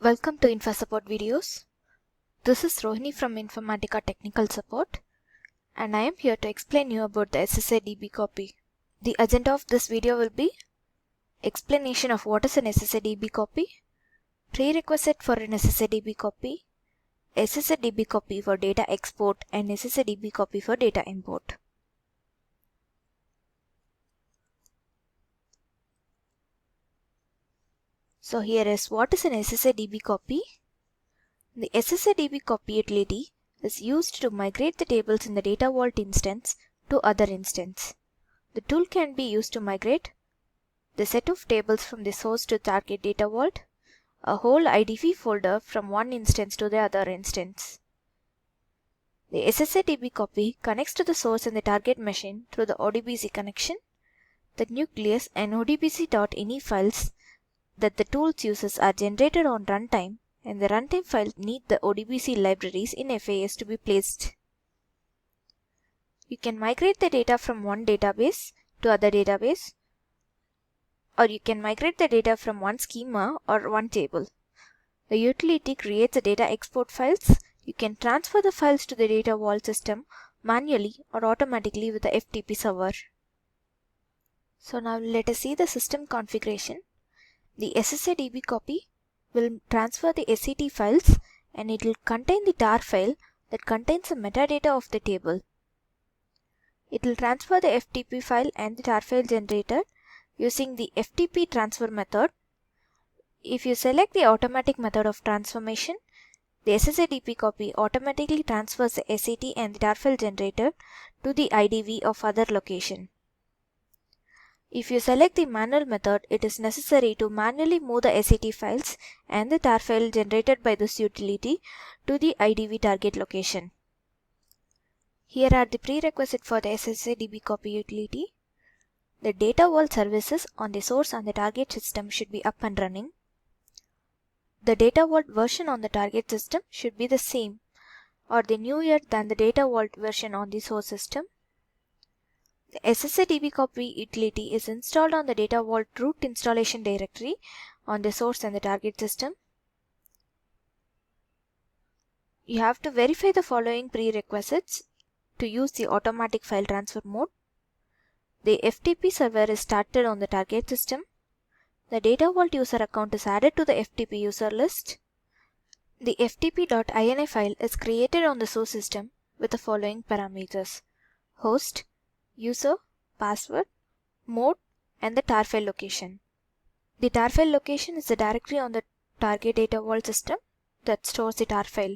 Welcome to InfoSupport videos. This is Rohini from Informatica Technical Support, and I am here to explain you about the Ssadbcopy. The agenda of this video will be explanation of what is an Ssadbcopy, prerequisite for an Ssadbcopy, Ssadbcopy for data export, and Ssadbcopy for data import. So here is what is an Ssadbcopy. The Ssadbcopy utility is used to migrate the tables in the data vault instance to other instance. The tool can be used to migrate the set of tables from the source to target data vault, a whole IDV folder from one instance to the other instance. The Ssadbcopy connects to the source and the target machine through the ODBC connection. The nucleus and ODBC.ini files that the tool uses are generated on runtime, and the runtime files need the ODBC libraries in FAS to be placed. You can migrate the data from one database to other database, or you can migrate the data from one schema or one table. The utility creates the data export files. You can transfer the files to the data vault system manually or automatically with the FTP server. So now let us see the system configuration. The Ssadbcopy will transfer the SCT files, and it will contain the tar file that contains the metadata of the table. It will transfer the FTP file and the tar file generated using the FTP transfer method. If you select the automatic method of transformation, the Ssadbcopy automatically transfers the SCT and the tar file generated to the IDV of other location. If you select the manual method, it is necessary to manually move the SCT files and the tar file generated by this utility to the IDV target location. Here are the prerequisites for the Ssadbcopy utility. The data vault services on the source and the target system should be up and running. The data vault version on the target system should be the same or the newer than the data vault version on the source system. The Ssadbcopy utility is installed on the data vault root installation directory on the source and the target system. You have to verify the following prerequisites to use the automatic file transfer mode. The FTP server is started on the target system. The data vault user account is added to the FTP user list. The ftp.ini file is created on the source system with the following parameters: host, user, password, mode, and the tar file location. The tar file location is the directory on the target data vault system that stores the tar file.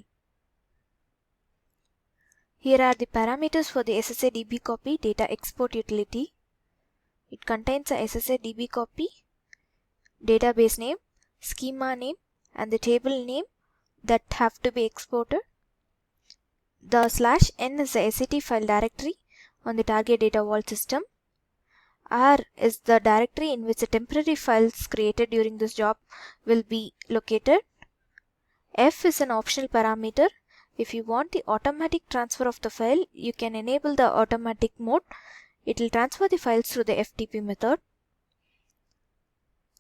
Here are the parameters for the Ssadbcopy data export utility. It contains a Ssadbcopy database name, schema name, and the table name that have to be exported. The /n is the SCT file directory on the target data vault system. R is the directory in which the temporary files created during this job will be located. F is an optional parameter. If you want the automatic transfer of the file, you can enable the automatic mode. It will transfer the files through the FTP method.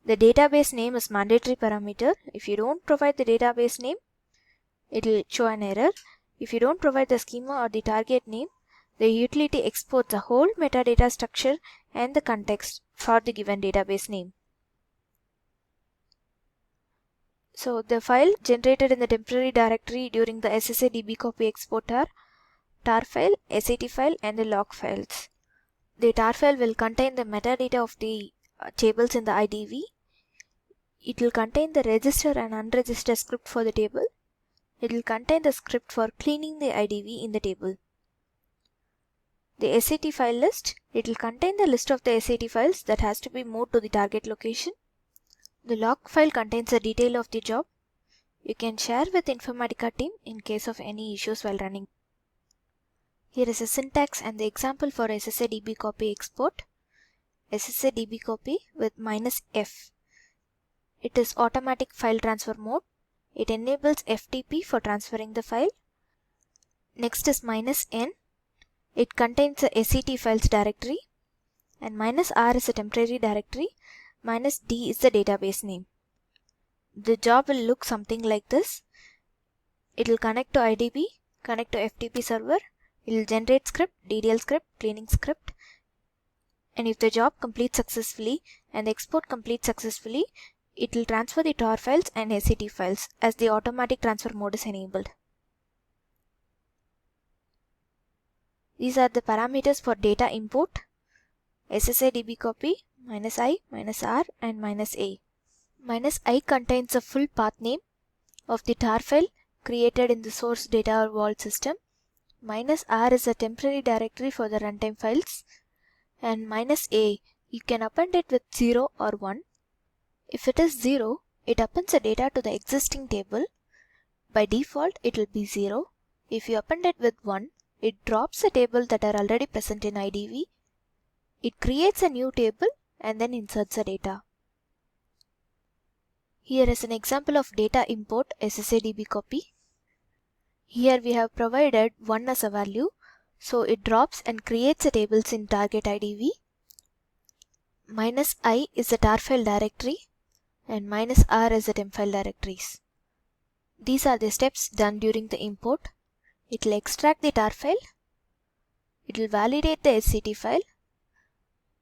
The database name is mandatory parameter. If you don't provide the database name, it will show an error. If you don't provide the schema or the target name, the utility exports the whole metadata structure and the context for the given database name. So the file generated in the temporary directory during the Ssadbcopy export are tar file, SCT file, and the log files. The tar file will contain the metadata of the tables in the IDV. It will contain the register and unregistered script for the table. It will contain the script for cleaning the IDV in the table. The SCT file list, it will contain the list of the SCT files that has to be moved to the target location. The log file contains the detail of the job. You can share with Informatica team in case of any issues while running. Here is a syntax and the example for Ssadbcopy export. Ssadbcopy with -f. It is automatic file transfer mode. It enables FTP for transferring the file. Next is -n. It contains the SCT files directory, and -r is a temporary directory, -d is the database name. The job will look something like this. It will connect to IDB, connect to FTP server, it will generate script, DDL script, cleaning script, and if the job completes successfully and the export completes successfully, it will transfer the tar files and SCT files as the automatic transfer mode is enabled. These are the parameters for data import: Ssadbcopy, -i, -r, and -a. -i contains the full path name of the tar file created in the source data vault system. -r is a temporary directory for the runtime files. And -a, you can append it with 0 or 1. If it is 0, it appends the data to the existing table. By default, it will be 0. If you append it with 1, it drops the table that are already present in IDV. It creates a new table and then inserts the data. Here is an example of data import Ssadbcopy. Here we have provided 1 as a value, so it drops and creates the tables in target IDV. -i is the tar file directory and -r is the temp file directories. These are the steps done during the import. It will extract the tar file. It will validate the SCT file.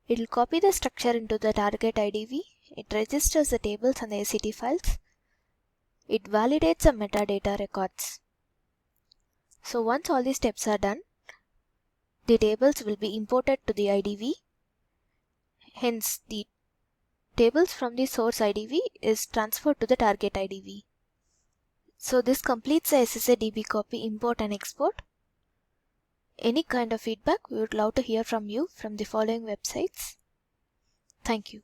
It will copy the structure into the target IDV. It registers the tables and the SCT files. It validates the metadata records. So once all these steps are done, the tables will be imported to the IDV. Hence, the tables from the source IDV is transferred to the target IDV. So this completes the Ssadbcopy import and export. Any kind of feedback, we would love to hear from you from the following websites. Thank you.